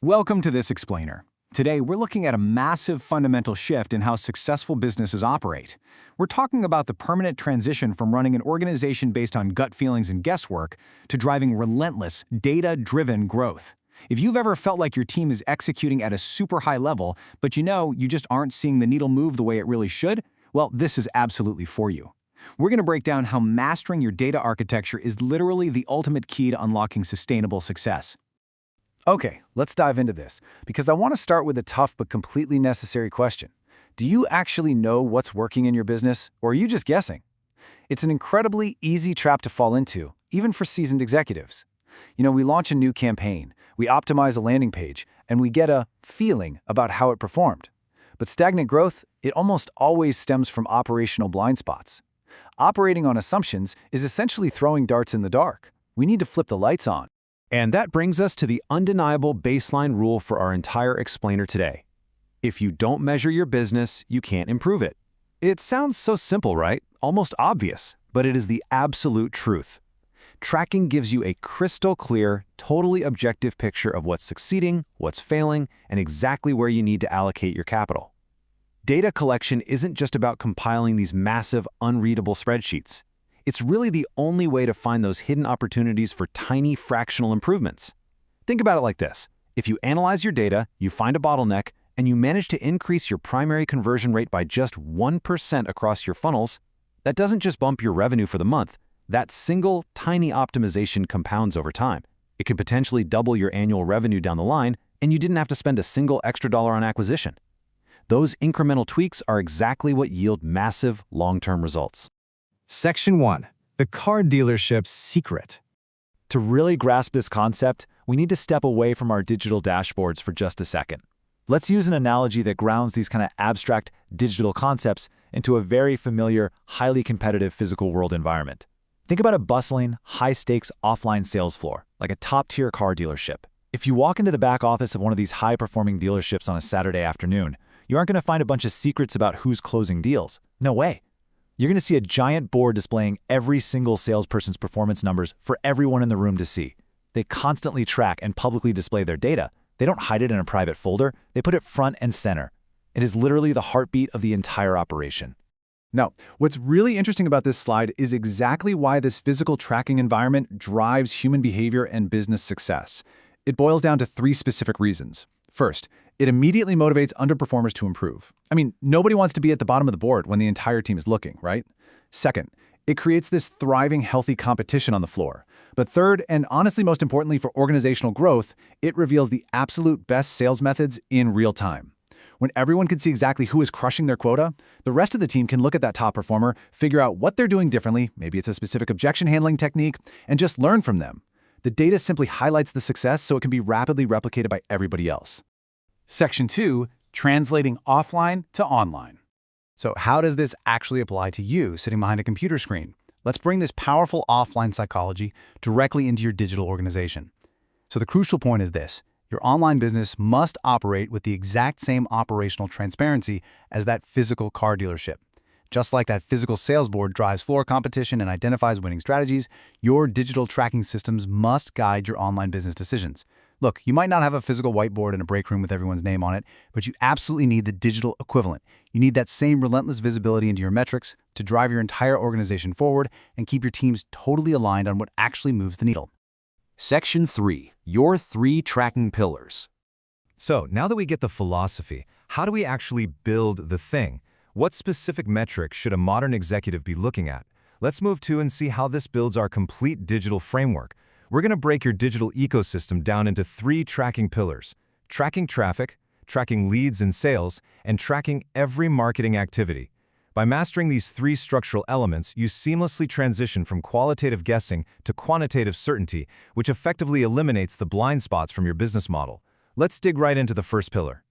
Welcome to This Explainer. Today, we're looking at a massive fundamental shift in how successful businesses operate. We're talking about the permanent transition from running an organization based on gut feelings and guesswork to driving relentless, data-driven growth. If you've ever felt like your team is executing at a super high level, but you just aren't seeing the needle move the way it really should, well, this is absolutely for you. We're going to break down how mastering your data architecture is literally the ultimate key to unlocking sustainable success. Okay, let's dive into this, because I want to start with a tough but completely necessary question. Do you actually know what's working in your business, or are you just guessing? It's an incredibly easy trap to fall into, even for seasoned executives. We launch a new campaign, we optimize a landing page, and we get a feeling about how it performed. But stagnant growth, it almost always stems from operational blind spots. Operating on assumptions is essentially throwing darts in the dark. We need to flip the lights on. And that brings us to the undeniable baseline rule for our entire explainer today. If you don't measure your business, you can't improve it. It sounds so simple, right? Almost obvious, but it is the absolute truth. Tracking gives you a crystal clear, totally objective picture of what's succeeding, what's failing, and exactly where you need to allocate your capital. Data collection isn't just about compiling these massive, unreadable spreadsheets. It's really the only way to find those hidden opportunities for tiny fractional improvements. Think about it like this. If you analyze your data, you find a bottleneck, and you manage to increase your primary conversion rate by just 1% across your funnels, that doesn't just bump your revenue for the month. That single, tiny optimization compounds over time. It could potentially double your annual revenue down the line, and you didn't have to spend a single extra dollar on acquisition. Those incremental tweaks are exactly what yield massive, long-term results. Section 1. The car dealership's secret. To really grasp this concept, we need to step away from our digital dashboards for just a second. Let's use an analogy that grounds these kind of abstract digital concepts into a very familiar, highly competitive physical world environment. Think about a bustling, high-stakes offline sales floor, like a top-tier car dealership. If you walk into the back office of one of these high-performing dealerships on a Saturday afternoon, you aren't going to find a bunch of secrets about who's closing deals. No way. You're going to see a giant board displaying every single salesperson's performance numbers for everyone in the room to see. They constantly track and publicly display their data. They don't hide it in a private folder. They put it front and center. It is literally the heartbeat of the entire operation. Now, what's really interesting about this slide is exactly why this physical tracking environment drives human behavior and business success. It boils down to 3 specific reasons. First, it immediately motivates underperformers to improve. Nobody wants to be at the bottom of the board when the entire team is looking, right? Second, it creates this thriving, healthy competition on the floor. But third, and honestly most importantly for organizational growth, it reveals the absolute best sales methods in real time. When everyone can see exactly who is crushing their quota, the rest of the team can look at that top performer, figure out what they're doing differently, maybe it's a specific objection handling technique, and just learn from them. The data simply highlights the success so it can be rapidly replicated by everybody else. Section 2. Translating offline to online. So how does this actually apply to you sitting behind a computer screen? Let's bring this powerful offline psychology directly into your digital organization. So the crucial point is this. Your online business must operate with the exact same operational transparency as that physical car dealership. Just like that physical sales board drives floor competition and identifies winning strategies, your digital tracking systems must guide your online business decisions. Look, you might not have a physical whiteboard in a break room with everyone's name on it, but you absolutely need the digital equivalent. You need that same relentless visibility into your metrics to drive your entire organization forward and keep your teams totally aligned on what actually moves the needle. Section 3. Your 3 tracking pillars. So, now that we get the philosophy, how do we actually build the thing? What specific metrics should a modern executive be looking at? Let's move to and see how this builds our complete digital framework. We're going to break your digital ecosystem down into 3 tracking pillars: tracking traffic, tracking leads and sales, and tracking every marketing activity. By mastering these 3 structural elements, you seamlessly transition from qualitative guessing to quantitative certainty, which effectively eliminates the blind spots from your business model. Let's dig right into the first pillar.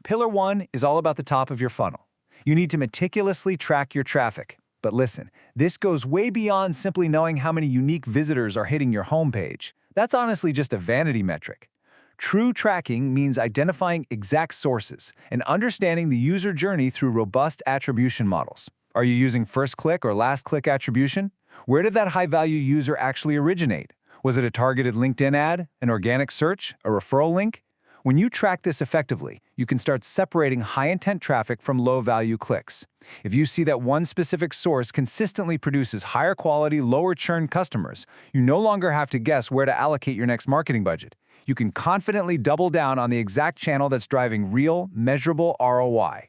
Pillar 1 is all about the top of your funnel. You need to meticulously track your traffic. But listen, this goes way beyond simply knowing how many unique visitors are hitting your homepage. That's honestly just a vanity metric. True tracking means identifying exact sources and understanding the user journey through robust attribution models. Are you using first-click or last-click attribution? Where did that high-value user actually originate? Was it a targeted LinkedIn ad, an organic search, a referral link? When you track this effectively, you can start separating high-intent traffic from low-value clicks. If you see that one specific source consistently produces higher quality, lower churn customers, you no longer have to guess where to allocate your next marketing budget. You can confidently double down on the exact channel that's driving real, measurable ROI.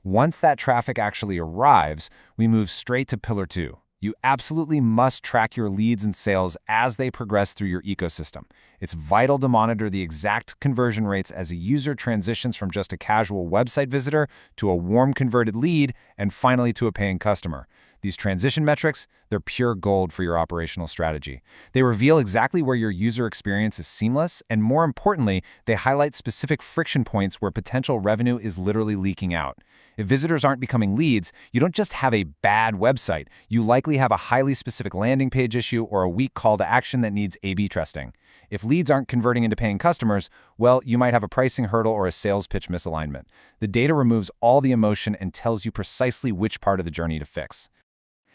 Once that traffic actually arrives, we move straight to Pillar 2. You absolutely must track your leads and sales as they progress through your ecosystem. It's vital to monitor the exact conversion rates as a user transitions from just a casual website visitor to a warm converted lead and finally to a paying customer. These transition metrics, they're pure gold for your operational strategy. They reveal exactly where your user experience is seamless, and more importantly, they highlight specific friction points where potential revenue is literally leaking out. If visitors aren't becoming leads, you don't just have a bad website. You likely have a highly specific landing page issue or a weak call to action that needs A/B testing. If leads aren't converting into paying customers, well, you might have a pricing hurdle or a sales pitch misalignment. The data removes all the emotion and tells you precisely which part of the journey to fix.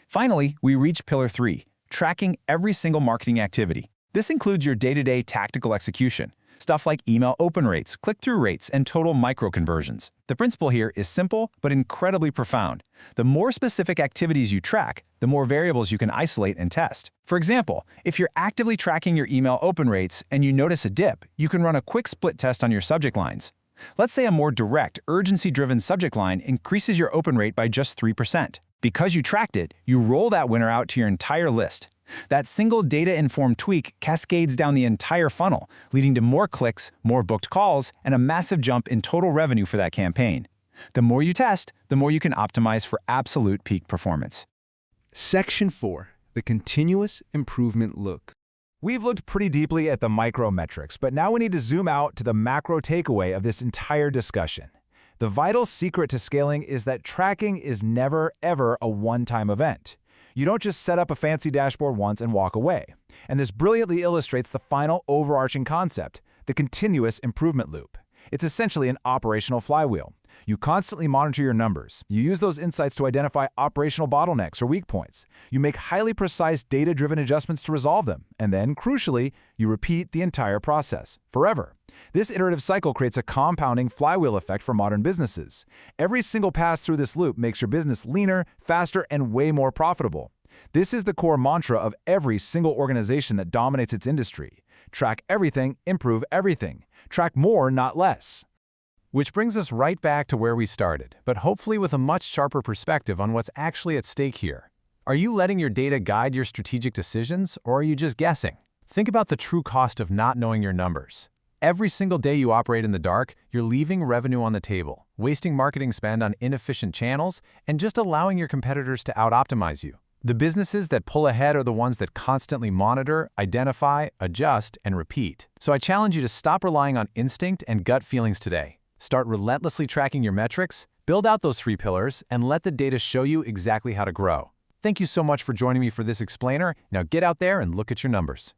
Finally, we reach Pillar 3, tracking every single marketing activity. This includes your day-to-day tactical execution, stuff like email open rates, click-through rates, and total micro-conversions. The principle here is simple but incredibly profound. The more specific activities you track, the more variables you can isolate and test. For example, if you're actively tracking your email open rates and you notice a dip, you can run a quick split test on your subject lines. Let's say a more direct, urgency-driven subject line increases your open rate by just 3%. Because you tracked it, you roll that winner out to your entire list. That single data-informed tweak cascades down the entire funnel, leading to more clicks, more booked calls, and a massive jump in total revenue for that campaign. The more you test, the more you can optimize for absolute peak performance. Section 4. The Continuous Improvement Look. We've looked pretty deeply at the micro metrics, but now we need to zoom out to the macro takeaway of this entire discussion. The vital secret to scaling is that tracking is never, ever a one-time event. You don't just set up a fancy dashboard once and walk away. And this brilliantly illustrates the final overarching concept, the continuous improvement loop. It's essentially an operational flywheel. You constantly monitor your numbers. You use those insights to identify operational bottlenecks or weak points. You make highly precise data-driven adjustments to resolve them. And then, crucially, you repeat the entire process, forever. This iterative cycle creates a compounding flywheel effect for modern businesses. Every single pass through this loop makes your business leaner, faster, and way more profitable. This is the core mantra of every single organization that dominates its industry. Track everything, improve everything. Track more, not less. Which brings us right back to where we started, but hopefully with a much sharper perspective on what's actually at stake here. Are you letting your data guide your strategic decisions, or are you just guessing? Think about the true cost of not knowing your numbers. Every single day you operate in the dark, you're leaving revenue on the table, wasting marketing spend on inefficient channels, and just allowing your competitors to out-optimize you. The businesses that pull ahead are the ones that constantly monitor, identify, adjust, and repeat. So I challenge you to stop relying on instinct and gut feelings today. Start relentlessly tracking your metrics, build out those 3 pillars, and let the data show you exactly how to grow. Thank you so much for joining me for this explainer. Now get out there and look at your numbers.